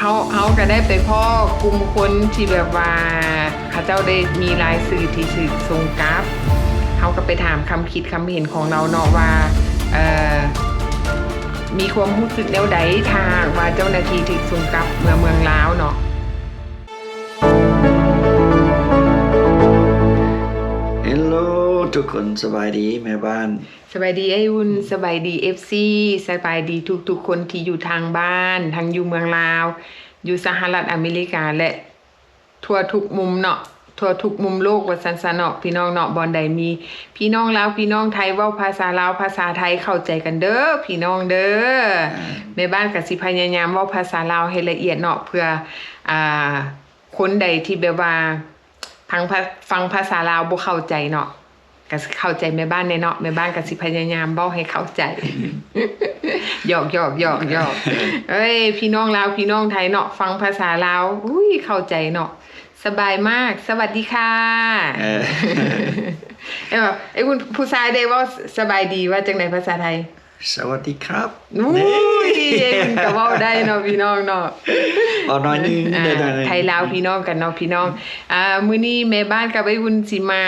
เขาก็ได้ไปพ่อกลุ่มคนที่แบบว่าเขาเจ้าได้มีรายสื่อที่สื่อทรงกราฟเขาก็ไปถามคำคิดคำเห็นของเราเนาะว่ามีความรู้สึกแนวใดทางว่าเจ้าหน้าที่ถึกทรงกราฟเมืองลาวเนาะฮัลโหลทุกคนสบายดีแม่บ้านสบายดีไอ้อุ่นสบายดี FC สบายดีทุกคนที่อยู่ทางบ้านทางอยู่เมืองลาวอยู่สหรัฐอเมริกาและทั่วทุกมุมเนาะทั่วทุกมุมโลกว่าซั่นๆเนาะพี่น้องเนาะบ่อนใดมีพี่น้องลาวพี่น้องไทยเว้าภาษาลาวภาษาไทยเข้าใจกันเด้อพี่น้องเด้อแม่บ้านก็สิพยายามเว้าภาษาลาวให้ละเอียดเนาะเพื่อคนใดที่แบบว่าฟังภาษาลาวบ่เข้าใจเนาะก็เข้าใจแม่บ้านแน่เนาะแม่บ้านก็สิพยายามเว้าให้เข้าใจ หยอกเอ้ยพี่น้องลาวพี่น้องไทยเนาะฟังภาษาลาวอุ้ยเข้าใจเนาะสบายมากสวัสดีค่ะไอ้คุณผู้ชายได้ว่าสบายดีว่าจังได๋ภาษาไทยสวัสดีครับอุ้ยก็เว้าได้เนาะพี่น้องเนาะเอาหน่อยนึงไทยลาวพี่น้องกันเนาะพี่น้องมื้อนี้แม่บ้านกับไอ้คุณสิมา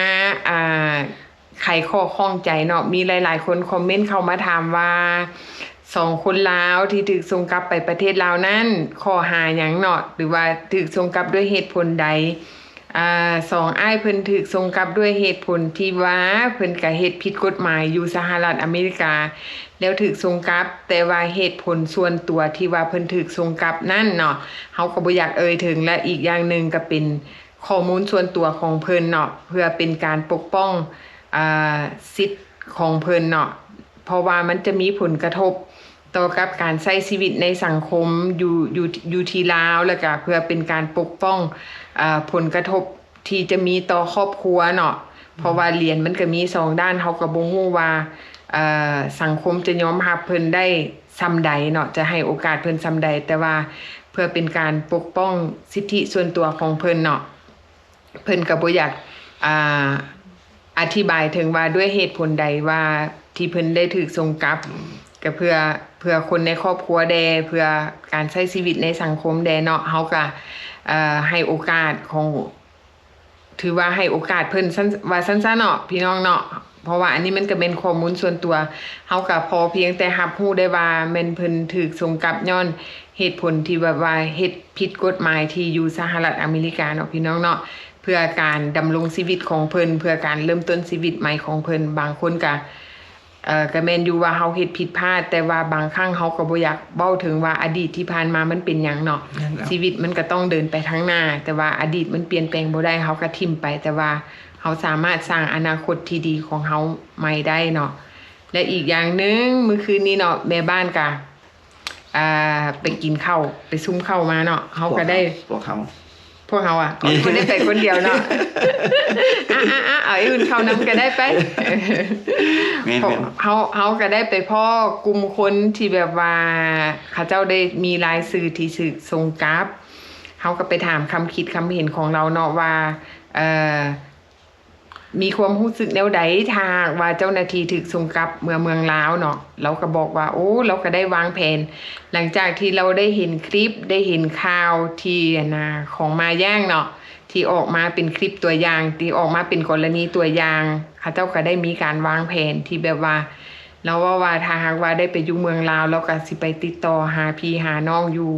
ไขข้อข้องใจเนาะมีหลายๆคนคอมเมนต์เข้ามาถามว่า2คนลาวที่ถูกส่งกลับไปประเทศลาวนั้นข้อหาหยังเนาะหรือว่าถูกส่งกลับด้วยเหตุผลใด2อ้ายเพิ่นถูกส่งกลับด้วยเหตุผลที่ว่าเพิ่นก็เฮ็ดผิดกฎหมายอยู่สหรัฐอเมริกาแล้วถูกส่งกลับแต่ว่าเหตุผลส่วนตัวที่ว่าเพิ่นถูกส่งกลับนั่นเนาะเฮาก็บ่อยากเอ่ยถึงและอีกอย่างนึงก็เป็นข้อมูลส่วนตัวของเพิ่นเนาะเพื่อเป็นการปกป้องสิทธิ์ของเพิ่นเนาะเพราะว่ามันจะมีผลกระทบต่อกับการใช้ชีวิตในสังคมอยู่ที่ลาวแล้วก็เพื่อเป็นการปกป้องผลกระทบที่จะมีต่อครอบครัวเนาะเพราะว่าเหรียญมันก็มี2ด้านเฮาก็บ่ฮู้ว่าสังคมจะยอมรับเพิ่นได้ส่ำใดเนาะจะให้โอกาสเพิ่นส่ำใดแต่ว่าเพื่อเป็นการปกป้องสิทธิส่วนตัวของเพิ่นเนาะเพิ่นก็บ่อยากอธิบายถึงว่าด้วยเหตุผลใดว่าที่เพิ่นได้ถูกส่งกลับก็เพื่อคนในครอบครัวแดเพื่อการใช้ชีวิตในสังคมแดเนาะเฮาก็ให้โอกาสของถือว่าให้โอกาสเพิ่นว่าซั่นๆเนาะพี่น้องเนาะเพราะว่าอันนี้มันก็เป็นข้อมูลส่วนตัวเฮาก็พอเพียงแต่รับรู้ได้ว่าแม่นเพิ่นถูกส่งกลับย้อนเหตุผลที่แบบว่าเฮ็ดผิดกฎหมายที่อยู่สหรัฐอเมริกาเนาะพี่น้องเนาะเพื่อการดำรงชีวิตของเพิ่นเพื่อการเริ่มต้นชีวิตใหม่ของเพิ่นบางคนก็ก็แม่นอยู่ว่าเฮาเฮ็ดผิดพลาดแต่ว่าบางครั้งเฮาก็บ่อยากเว้าถึงว่าอดีตที่ผ่านมามันเป็นหยังเนาะชีวิตมันก็ต้องเดินไปข้างหน้าแต่ว่าอดีตมันเปลี่ยนแปลงบ่ได้เฮาก็ทิ่มไปแต่ว่าเฮาสามารถสร้างอนาคตที่ดีของเฮาใหม่ได้เนาะและอีกอย่างนึงมื้อคืนนี้เนาะแม่บ้านก็ไปกินข้าวไปซุ่มข้าวมาเนาะเฮาก็ได้พวกเฮาบ่ได้ไปคนเดียวเนาะเอาอื่นเข้านำก็ได้ไปเฮาก็ได้ไปพ่อกลุ่มคนที่แบบว่าเขาเจ้าได้มีรายสื่อที่สื่อส่งกราฟเฮาก็ไปถามคำคิดคำเห็นของเราเนาะว่ามีความรู้สึกแนวใดทางว่าเจ้าหน้าที่ถูกส่งกลับเมืองลาวเนาะเราก็บอกว่าโอ้เราก็ได้วางแผนหลังจากที่เราได้เห็นคลิปได้เห็นข่าวที่ของมาแย่งเนาะที่ออกมาเป็นคลิปตัวอย่างที่ออกมาเป็นกรณีตัวอย่างเขาเจ้าก็ได้มีการวางแผนที่แบบว่าเราว่าถ้าหากว่าได้ไปอยู่เมืองลาวเราก็สิไปติดต่อหาพี่หาน้องอยู่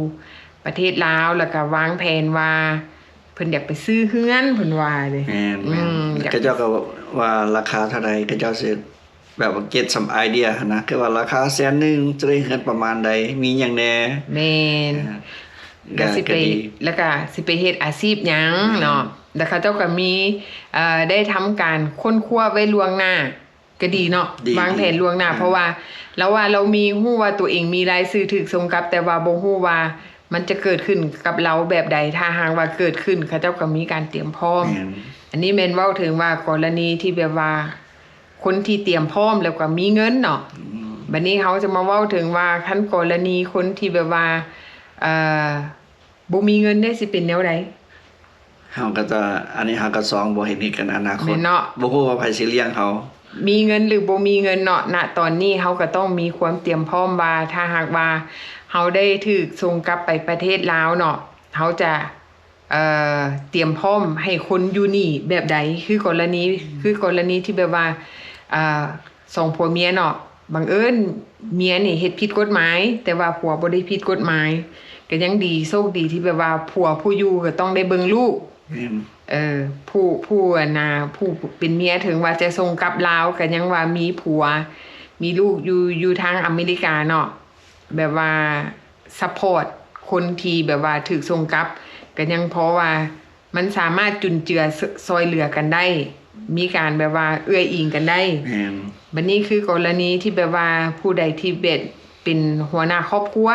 ประเทศลาวแล้วก็วางแผนว่าเพิ่นอยากไปซื้อเฮือนเพิ่นว่าเด้ก็เจ้าก็ว่าราคาเท่าใดก็เจ้าสิแบบว่า get some idea นะคือว่าราคา100,000จะได้เฮือนประมาณใดมีหยังแน่แม่นก็สิไปแล้วก็สิไปเฮ็ดอาชีพหยังเนาะแล้วเขาเจ้าก็มีได้ทำการค้นคว้าไว้ล่วงหน้าก็ดีเนาะวางแผนล่วงหน้าเพราะว่าเรามีฮู้ว่าตัวเองมีรายชื่อถูกส่งกลับแต่ว่าบ่ฮู้ว่ามันจะเกิดขึ้นกับเราแบบใดถ้าหากว่าเกิดขึ้นเขาเจ้าก็มีการเตรียมพร้อมอันนี้แม่นเว้าถึงว่ากรณีที่แบบว่าคนที่เตรียมพร้อมแล้วก็มีเงินเนาะบัดนี้เขาจะมาเว้าถึงว่าคันกรณีคนที่แบบว่าบ่มีเงินได้สิเป็นแนวใดเฮาก็จะอันนี้เฮาก็2บ่เห็นอีกกันอนาคตบ่ฮู้ว่าไผสิเลี้ยงเขามีเงินหรือบ่มีเงินเนาะณตอนนี้เฮาก็ต้องมีความเตรียมพร้อมว่าถ้าหากว่าเฮ เขาได้ถูกส่งกลับไปประเทศลาวเนาะเขาจะเตรียมพร้อมให้คนอยู่นี่แบบใดคือกรณีที่แบบว่าสองผัวเมียเนาะบังเอิญเมียนี่เฮ็ดผิดกฎหมายแต่ว่าผัวบ่ได้ผิดกฎหมายก็ยังดีโชคดีที่แบบว่าผัวผู้อยู่ก็ต้องได้เบิ่งลูกผู้เป็นเมียถึงว่าจะส่งกลับลาวก็ยังว่ามีผัวมีลูกอยู่ทางอเมริกาเนาะแบบว่าซัพพอร์ตคนที่แบบว่าถูกส่งกลับก็ยังเพราะว่ามันสามารถจุนเจือซอยเหลือกันได้มีการแบบว่าเอื้ออิงกันได้บัดนี้คือกรณีที่แบบว่าผู้ใดที่เป็นหัวหน้าครอบครัว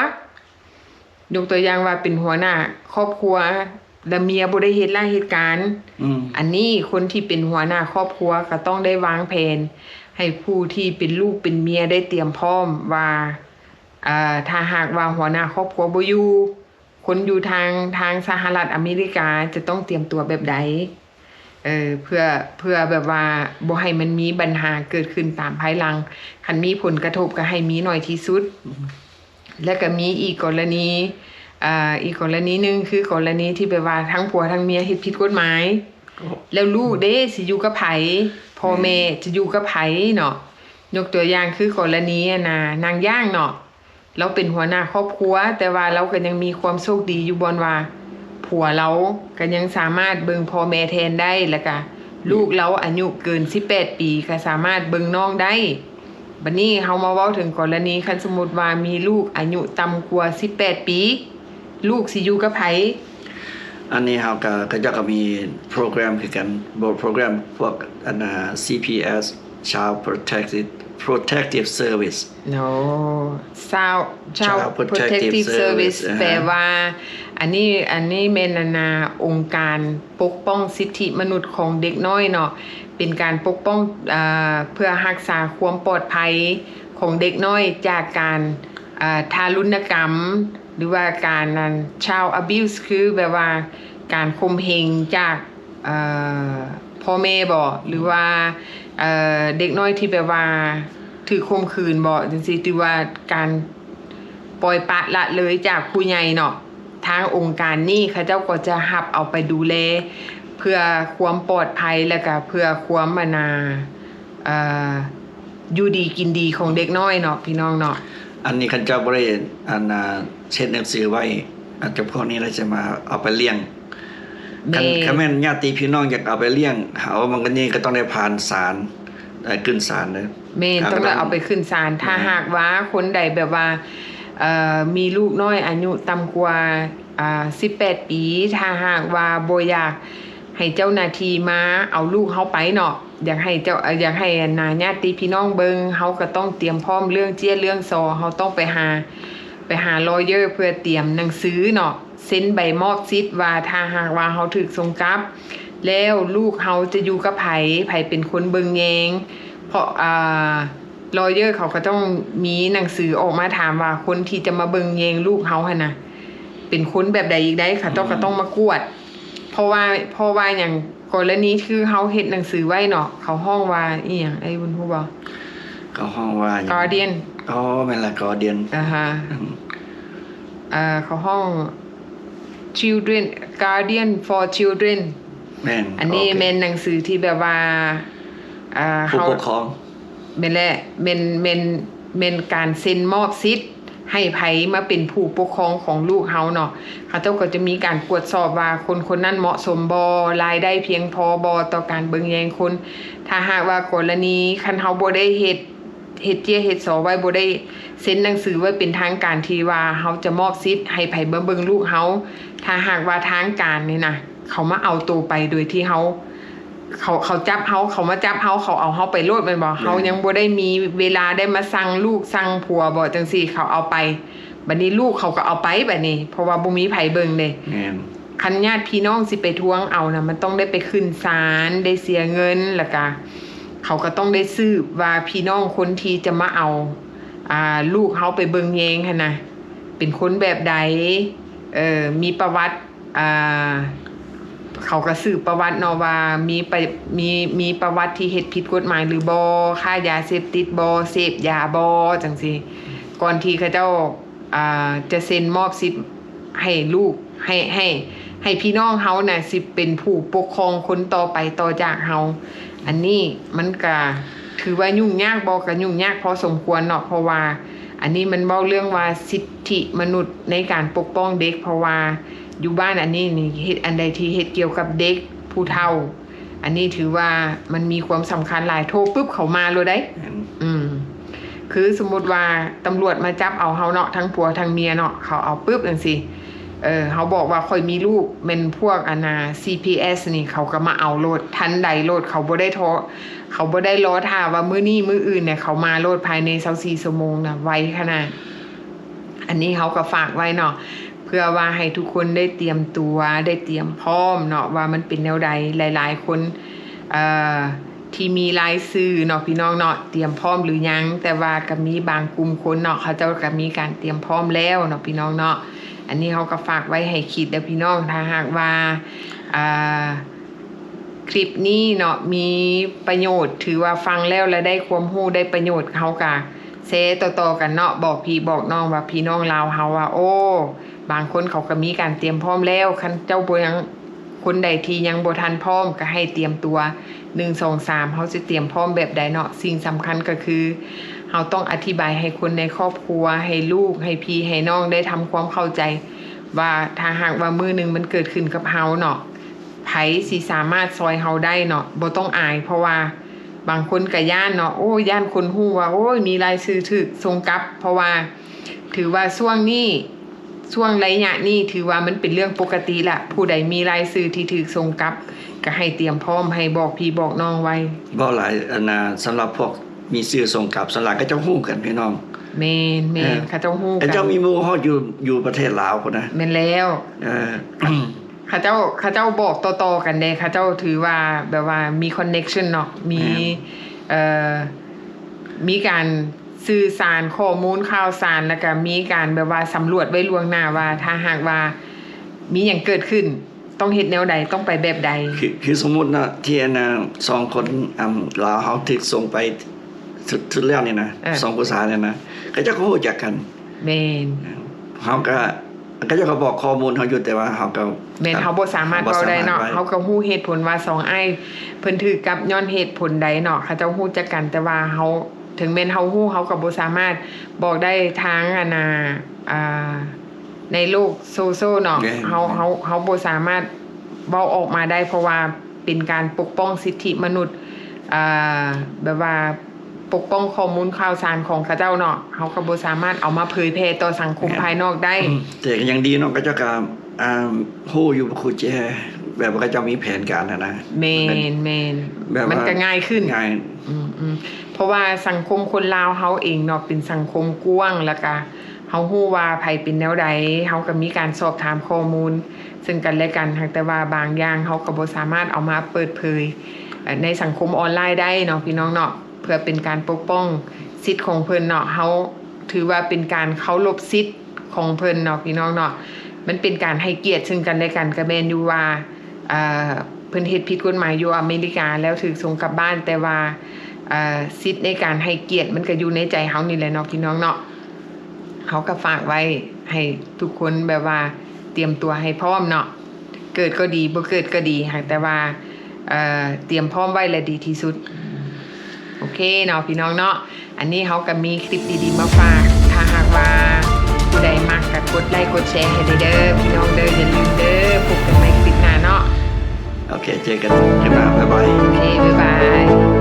ยกตัวอย่างว่าเป็นหัวหน้าครอบครัวแล้วเมียบ่ได้เฮ็ดหลายเหตุการณ์อันนี้คนที่เป็นหัวหน้าครอบครัวก็ต้องได้วางแผนให้ผู้ที่เป็นลูกเป็นเมียได้เตรียมพร้อมว่าถ้าหากว่าหัวหน้าครอบครัวบ่อยู่คนอยู่ทางสหรัฐอเมริกาจะต้องเตรียมตัวแบบใดเพื่อแบบว่าบ่ให้มันมีปัญหาเกิดขึ้นตามภายหลังคันมีผลกระทบก็ให้มีน้อยที่สุดแล้วก็มีอีกกรณีนึงคือกรณีที่แบบว่าทั้งผัวทั้งเมียเฮ็ดผิดกฎหมายแล้วลูกเด้สิอยู่กับไผพ่อแม่จะอยู่กับไผเนาะยกตัวอย่างคือกรณีนางย่างเนาะเราเป็นหัวหน้าครอบครัวแต่ว่าเราก็ยังมีความโชคดีอยู่บนว่าผัวเราก็ยังสามารถเบิ่งพ่อแม่แทนได้แล้วก็ลูกเราอายุเกิน18ปีก็สามารถเบิ่งน้องได้บัดนี้เฮามาเว้าถึงกรณีคันสมมุติว่ามีลูกอายุต่ำกว่า18ปีลูกสิอยู่กับไผอันนี้เฮาก็จะก็มีโปรแกรมคือกันโปรแกรมพวกCPS Child Protective Service No Child Protective Service แปลว่าอันนี้แม่นองค์การปกป้องสิทธิมนุษย์ของเด็กน้อยเนาะเป็นการปกป้องเพื่อรักษาความปลอดภัยของเด็กน้อยจากการทารุณกรรมหรือว่าการchild abuse คือแบบว่าการข่มเหงจากพ่อแม่บ่หรือว่าเด็กน้อยที่แบบว่าถูกข่มขืนบ่จังซี่ถือว่าการปล่อยปละละเลยจากผู้ใหญ่เนาะทางองค์การนี้เขาเจ้าก็จะรับเอาไปดูแลเพื่อความปลอดภัยแล้วก็เพื่อความอยู่ดีกินดีของเด็กน้อยเนาะพี่น้องเนาะอันนี้คันเจ้าบ่ได้เช็ดหนังสือไว้อาจจะพวกนี้เราจะมาเอาไปเลี้ยงคันแม่นญาติพี่น้องอยากเอาไปเลี้ยงเอามันก็นี่ก็ต้องได้ผ่านศาลขึ้นศาลเลยแม่ต้องได้เอาไปขึ้นศาลถ้าหากว่าคนใดแบบว่ามีลูกน้อยอายุต่ำกว่า18ปีถ้าหากว่าบ่อยากให้เจ้าหน้าที่มาเอาลูกเฮาไปเนาะอยากให้ญาติพี่น้องเบิ่งเฮาก็ต้องเตรียมพร้อมเรื่องเจี้ยเรื่องซอเฮาต้องไปหาลอเยอร์เพื่อเตรียมหนังสือเนาะเซ็นใบมอบสิทธิ์ว่าถ้าหากว่าเฮาถูกส่งกลับแล้วลูกเฮาจะอยู่กับไผเป็นคนเบิ่งแยงเพราะลอเยอร์เขาก็ต้องมีหนังสือออกมาถามว่าคนที่จะมาเบิ่งแยงลูกเฮาหั่นน่ะเป็นคนแบบใดอีกได้ค่ะก็ต้องมากวดเพราะว่าอย่างกรณีคือเฮาเฮ็ดหนังสือไว้เนาะเขาห้องว่าอีหยังไอ้บุญฮู้บ่เขาห้องว่า Guardian อ๋อแม่นล่ะ Guardian ฮะเขาห้อง Children Guardian for Children แม่นอันนี้แม่นหนังสือที่แบบว่าผู้ปกครองแม่นแหละแม่นการเซ็นมอบสิทธิ์ให้ไผมาเป็นผู้ปกครองของลูกเฮาเนาะเขาเจ้าก็จะมีการตรวจสอบว่าคนนั้นเหมาะสมบ่รายได้เพียงพอบ่ต่อการเบิ่งแยงคนถ้าหากว่ากรณีคันเฮาบ่ได้เฮ็ดเจียเฮ็ดสอไว้บ่ได้เซ็นหนังสือไว้เป็นทางการที่ว่าเฮาจะมอบสิทธิ์ให้ไผเบิ่งลูกเฮาถ้าหากว่าทางการนี่นะเขามาเอาตัวไปโดยที่เขาจับเขามาจับเขาเอาเฮาไปโลดแม่นบ่เฮายังบ่ได้มีเวลาได้มาสั่งลูกสั่งผัวบ่จังซี่เขาเอาไปบัดนี้ลูกเขาก็เอาไปบัดนี้เพราะว่าบ่มีไผเบิ่งเด้แม่นคันญาติพี่น้องสิไปทวงเอานะมันต้องได้ไปขึ้นศาลได้เสียเงินแล้วก็เขาก็ต้องได้สืบว่าพี่น้องคนที่จะมาเอาลูกเฮาไปเบิ่งแยงหั่นน่ะเป็นคนแบบใดมีประวัติเขาก็สืบประวัติเนาะว่ามีประวัติที่เฮ็ดผิดกฎหมายหรือบ่ค้ายาเสพติดบ่เสพยาบ่จังซี่ก่อนที่เขาเจ้า จะเซ็นมอบสิทธิ์ให้ลูกให้พี่น้องเฮาน่ะสิเป็นผู้ปกครองคนต่อไปต่อจากเฮาอันนี้มันก็ถือว่ายุ่งยากบ่ก็ยุ่งยากพอสมควรเนาะเพราะว่าอันนี้มันเว้าเรื่องว่าสิทธิมนุษย์ในการปกป้องเด็กเพราะว่าอยู่บ้านอันนี้นี่เฮ็ดอันใดที่เฮ็ดเกี่ยวกับเด็กผู้เฒ่าอันนี้ถือว่ามันมีความสำคัญหลายโทรปุ๊บเขามาเลยได้คือสมมุติว่าตำรวจมาจับเอาเฮาเนาะทั้งผัวทั้งเมียเนาะเขาเอาปุ๊บจังซี่เขาบอกว่าค่อยมีลูกเป็นพวกCPS นี่เขาก็มาเอาโลดทันใดโลดเขาบ่ได้ท้อเขาบ่ได้รอท่าว่ามื้อนี้มื้ออื่นเนี่ยเขามาโลดภายใน24ชั่วโมงนะไวขนาดอันนี้เขาก็ฝากไว้เนาะเพื่อว่าให้ทุกคนได้เตรียมตัวได้เตรียมพร้อมเนาะว่ามันเป็นแนวใดหลายๆคนที่มีรายชื่อเนาะพี่น้องเนาะเตรียมพร้อมหรือยังแต่ว่าก็มีบางกลุ่มคนเนาะเขาเจ้าก็มีการเตรียมพร้อมแล้วเนาะพี่น้องเนาะอันนี้เขาก็ฝากไว้ให้คิดเด้อพี่น้องถ้าหากว่าคลิปนี้เนาะมีประโยชน์ถือว่าฟังแล้วและได้ความรู้ได้ประโยชน์เขาก็แชร์ต่อๆกันเนาะบอกพี่บอกน้องว่าพี่น้องลาวเฮาว่าโอ้บางคนเขาก็มีการเตรียมพร้อมแล้วคันเจ้าบ่ยังคนใดที่ยังบ่ทันพร้อมก็ให้เตรียมตัว1 2 3เฮาสิเตรียมพร้อมแบบใดเนาะสิ่งสำคัญก็คือเฮาต้องอธิบายให้คนในครอบครัวให้ลูกให้พี่ให้น้องได้ทำความเข้าใจว่าถ้าหากว่ามื้อนึงมันเกิดขึ้นกับเฮาเนาะไผสิสามารถซอยเฮาได้เนาะบ่ต้องอายเพราะว่าบางคนก็ย่านเนาะโอ้ย่านคนฮู้ว่าโอ้ยมีรายชื่อถูกส่งกลับเพราะว่าถือว่าช่วงระยะนี้ถือว่ามันเป็นเรื่องปกติละผู้ใดมีรายชื่อที่ถูกส่งกลับก็ให้เตรียมพร้อมให้บอกพี่บอกน้องไว้บ่หลายสำหรับพวกมีชื่อส่งกลับสลากก็เจ้าฮู้กันพี่น้องแม่นเขาเจ้าฮู้กันเจ้ามีหมู่เฮาอยู่ประเทศลาวพุ่นนะแม่นแล้วเขาเจ้าบอกต่อๆกันเด้เขาเจ้าถือว่าแบบว่ามีคอนเนคชั่นเนาะมีการสื่อสารข้อมูลข่าวสารแล้วก็มีการแบบว่าสำรวจไว้ล่วงหน้าว่าถ้าหากว่ามีหยังเกิดขึ้นต้องเฮ็ดแนวใดต้องไปแบบใดคือสมมุตินะที่2คนลาวเฮาถูกส่งไปสุดแล้วนี่นะ2ผู้ชายเนี่ยนะก็เจ้าก็รู้จักกันแม่นเฮาก็เจ้าก็บอกข้อมูลเฮาอยู่แต่ว่าเฮาก็แม่นเฮาบ่สามารถเว้าได้เนาะเฮาก็ฮู้เหตุผลว่า2อ้ายเพิ่นถูกกับย้อนเหตุผลใดเนาะเขาเจ้าฮู้จักกันแต่ว่าเฮาถึงแม้นเฮาฮู้เฮาก็บ่สามารถบอกได้ทางในโลกโซเชียลเนาะเฮาบ่สามารถเว้าออกมาได้เพราะว่าเป็นการปกป้องสิทธิมนุษย์แบบว่าปกป้องข้อมูลข่าวสารของเขาเจ้าเนาะเฮาก็บ่สามารถเอามาเผยแพร่ต่อสังคมภายนอกได้แต่ก็ยังดีเนาะก็เจ้าก็ฮู้อยู่บ่คือแจแบบว่าเขาเจ้ามีแผนการนะแม่นมันก็ง่ายขึ้นง่ายเพราะว่าสังคมคนลาวเฮาเองเนาะเป็นสังคมกว้างแล้วก็เฮาฮู้ว่าไผเป็นแนวใดเฮาก็มีการสอบถามข้อมูลซึ่งกันและกันแต่ว่าบางอย่างเฮาก็บ่สามารถเอามาเปิดเผยในสังคมออนไลน์ได้เนาะพี่น้องเนาะเพื่อเป็นการปกป้องสิทธิ์ของเพิ่นเนาะเฮาถือว่าเป็นการเคารพสิทธิ์ของเพิ่นเนาะพี่น้องเนาะมันเป็นการให้เกียรติซึ่งกันและกันก็แม่นอยู่ว่าเพิ่นเฮ็ดผิดกฎหมายอยู่อเมริกาแล้วถูกส่งกลับบ้านแต่ว่าสิทธิ์ในการให้เกียรติมันก็อยู่ในใจเฮานี่แหละเนาะพี่น้องเนาะเฮาก็ฝากไว้ให้ทุกคนแบบว่าเตรียมตัวให้พร้อมเนาะเกิดก็ดีบ่เกิดก็ดีแต่ว่าเตรียมพร้อมไว้และดีที่สุดโอเคเนาะพี่น้องเนาะอันนี้เฮาก็มีคลิปดีๆมาฝากถ้าหากว่าผู้ใดมักก็กดไลค์กดแชร์ให้เด้อพี่น้องเด้ออย่าลืมเด้อพบกันใหม่คลิปหน้าเนาะโอเคเจอกันคลิปหน้าบ๊ายบายโอเคบ๊ายบาย